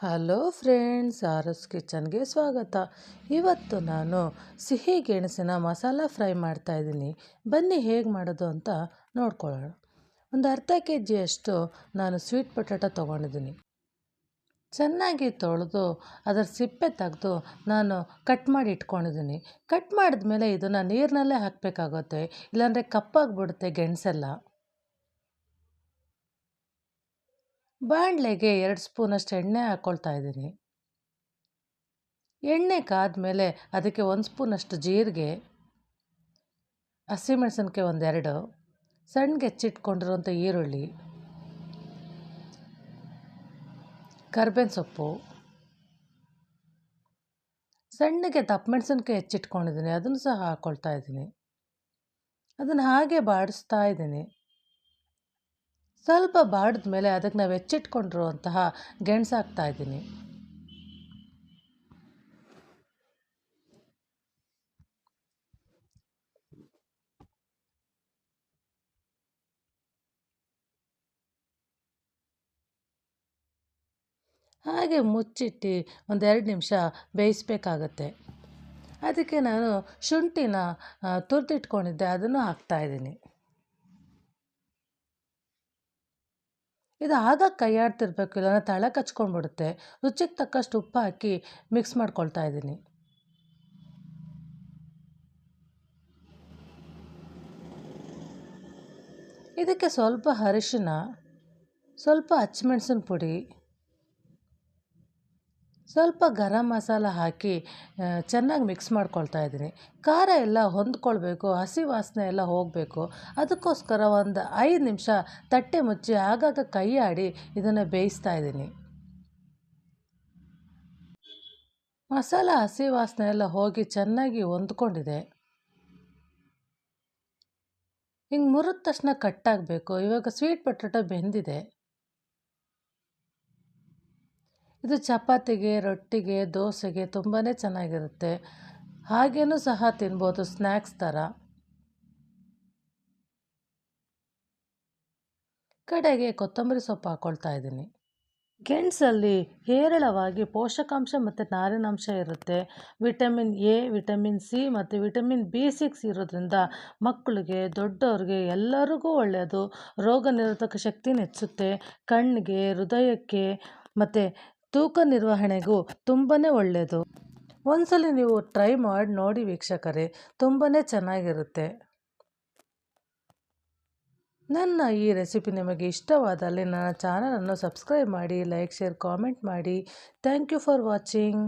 Hello friends, ಆರಸ್ ಕಿಚನ್ಗೆ ಸ್ವಾಗತ. ಇವತ್ತು ನಾನು ಸಿಹಿ ಗೆಣಸಿನ ಮಸಾಲ ಫ್ರೈ ಮಾಡ್ತಾಯಿದ್ದೀನಿ. ಬನ್ನಿ ಹೇಗೆ ಮಾಡೋದು ಅಂತ ನೋಡ್ಕೊಳ್ಳೋಣ. ಒಂದು ಅರ್ಧ ಕೆಜಿಯಷ್ಟು ನಾನು ಸ್ವೀಟ್ ಪೊಟ್ಯಾಟೊ ತೊಗೊಂಡಿದ್ದೀನಿ. ಚೆನ್ನಾಗಿ ತೊಳೆದು ಅದರ ಸಿಪ್ಪೆ ತೆಗೆದು ನಾನು ಕಟ್ ಮಾಡಿ ಇಟ್ಕೊಂಡಿದ್ದೀನಿ. ಕಟ್ ಮಾಡಿದ್ಮೇಲೆ ಇದನ್ನು ನೀರಿನಲ್ಲೇ ಹಾಕಬೇಕಾಗುತ್ತೆ, ಇಲ್ಲಾಂದರೆ ಕಪ್ಪಾಗಿಬಿಡುತ್ತೆ ಗೆಣಸೆಲ್ಲ. ಬಾಣಲೆಗೆ 2 ಸ್ಪೂನಷ್ಟು ಎಣ್ಣೆ ಹಾಕ್ಕೊಳ್ತಾ ಇದ್ದೀನಿ. ಎಣ್ಣೆ ಕಾದ್ಮೇಲೆ ಅದಕ್ಕೆ 1 ಸ್ಪೂನಷ್ಟು ಜೀರಿಗೆ, ಹಸಿಮೆಣಸಿನ್ಕಾಯಿ 1-2, ಸಣ್ಣಗೆ ಹೆಚ್ಚಿಟ್ಕೊಂಡಿರುವಂಥ ಈರುಳ್ಳಿ, ಕರ್ಬೇವಿನ ಸೊಪ್ಪು, ಸಣ್ಣಗೆ ದಪ್ಪಮೆಣಸಿನ್ಕಾಯಿ ಹೆಚ್ಚಿಟ್ಕೊಂಡಿದ್ದೀನಿ, ಅದನ್ನು ಸಹ ಹಾಕ್ಕೊಳ್ತಾ ಇದ್ದೀನಿ. ಅದನ್ನು ಹಾಗೆ ಬಾಡಿಸ್ತಾ ಇದ್ದೀನಿ. ಸ್ವಲ್ಪ ಬಾಡಿದ್ಮೇಲೆ ಅದಕ್ಕೆ ನಾವು ಹೆಚ್ಚಿಟ್ಕೊಂಡಿರುವಂತಹ ಗೆಣಸು ಹಾಕ್ತಾ ಇದ್ದೀನಿ. ಹಾಗೆ ಮುಚ್ಚಿಟ್ಟು 1-2 ನಿಮಿಷ ಬೇಯಿಸ್ಬೇಕಾಗತ್ತೆ. ಅದಕ್ಕೆ ನಾನು ಶುಂಠಿನ ತುರಿದಿಟ್ಕೊಂಡಿದ್ದೆ, ಅದನ್ನು ಹಾಕ್ತಾಯಿದ್ದೀನಿ. ಇದು ಆಗ ಕೈಯಾಡ್ತಿರ್ಬೇಕು, ಇಲ್ಲ ತಳ ಕಚ್ಕೊಂಡ್ಬಿಡುತ್ತೆ. ರುಚಿಗೆ ತಕ್ಕಷ್ಟು ಉಪ್ಪು ಹಾಕಿ ಮಿಕ್ಸ್ ಮಾಡ್ಕೊಳ್ತಾ ಇದ್ದೀನಿ. ಇದಕ್ಕೆ ಸ್ವಲ್ಪ ಅರಿಶಿನ, ಸ್ವಲ್ಪ ಹಸಿಮೆಣಸಿನ ಪುಡಿ, ಸ್ವಲ್ಪ ಗರಂ ಮಸಾಲ ಹಾಕಿ ಚೆನ್ನಾಗಿ ಮಿಕ್ಸ್ ಮಾಡ್ಕೊಳ್ತಾ ಇದ್ದೀನಿ. ಖಾರ ಎಲ್ಲ ಹೊಂದ್ಕೊಳ್ಬೇಕು, ಹಸಿ ವಾಸನೆ ಎಲ್ಲ ಹೋಗಬೇಕು. ಅದಕ್ಕೋಸ್ಕರ ಒಂದು 5 ನಿಮಿಷ ತಟ್ಟೆ ಮುಚ್ಚಿ ಆಗಾಗ ಕೈ ಆಡಿ ಇದನ್ನು ಬೇಯಿಸ್ತಾ ಇದ್ದೀನಿ. ಮಸಾಲ ಹಸಿ ವಾಸನೆ ಎಲ್ಲ ಹೋಗಿ ಚೆನ್ನಾಗಿ ಹೊಂದ್ಕೊಂಡಿದೆ. ಹಿಂಗೆ ಮುರಿದ ತಕ್ಷಣ ಕಟ್ಟಾಗಬೇಕು. ಇವಾಗ ಸ್ವೀಟ್ ಪೊಟ್ಯಾಟೊ ಬೆಂದಿದೆ. ಇದು ಚಪಾತಿಗೆ, ರೊಟ್ಟಿಗೆ, ದೋಸೆಗೆ ತುಂಬಾ ಚೆನ್ನಾಗಿರುತ್ತೆ. ಹಾಗೇನೂ ಸಹ ತಿನ್ಬೋದು, ಸ್ನ್ಯಾಕ್ಸ್ ಥರ. ಕಡೆಗೆ ಕೊತ್ತಂಬರಿ ಸೊಪ್ಪು ಹಾಕ್ಕೊಳ್ತಾ ಇದ್ದೀನಿ. ಗೆಣಸಲ್ಲಿ ಹೇರಳವಾಗಿ ಪೋಷಕಾಂಶ ಮತ್ತು ನಾರಿನಾಂಶ ಇರುತ್ತೆ. ವಿಟಮಿನ್ ಎ, ವಿಟಮಿನ್ ಸಿ ಮತ್ತು ವಿಟಮಿನ್ B6 ಇರೋದ್ರಿಂದ ಮಕ್ಕಳಿಗೆ, ದೊಡ್ಡವ್ರಿಗೆ ಎಲ್ಲರಿಗೂ ಒಳ್ಳೆಯದು. ರೋಗ ನಿರೋಧಕ ಶಕ್ತಿನ ಹೆಚ್ಚುತ್ತೆ. ಕಣ್ಣಿಗೆ, ಹೃದಯಕ್ಕೆ ಮತ್ತು ತೂಕ ನಿರ್ವಹಣೆಗೂ ತುಂಬಾ ಒಳ್ಳೆಯದು. ಒಂದ್ಸಲ ನೀವು ಟ್ರೈ ಮಾಡಿ ನೋಡಿ ವೀಕ್ಷಕರೇ, ತುಂಬಾ ಚೆನ್ನಾಗಿರುತ್ತೆ. ನನ್ನ ಈ ರೆಸಿಪಿ ನಿಮಗೆ ಇಷ್ಟವಾದಲ್ಲಿ ನನ್ನ ಚಾನಲನ್ನು ಸಬ್ಸ್ಕ್ರೈಬ್ ಮಾಡಿ, ಲೈಕ್, ಶೇರ್, ಕಾಮೆಂಟ್ ಮಾಡಿ. Thank you for watching.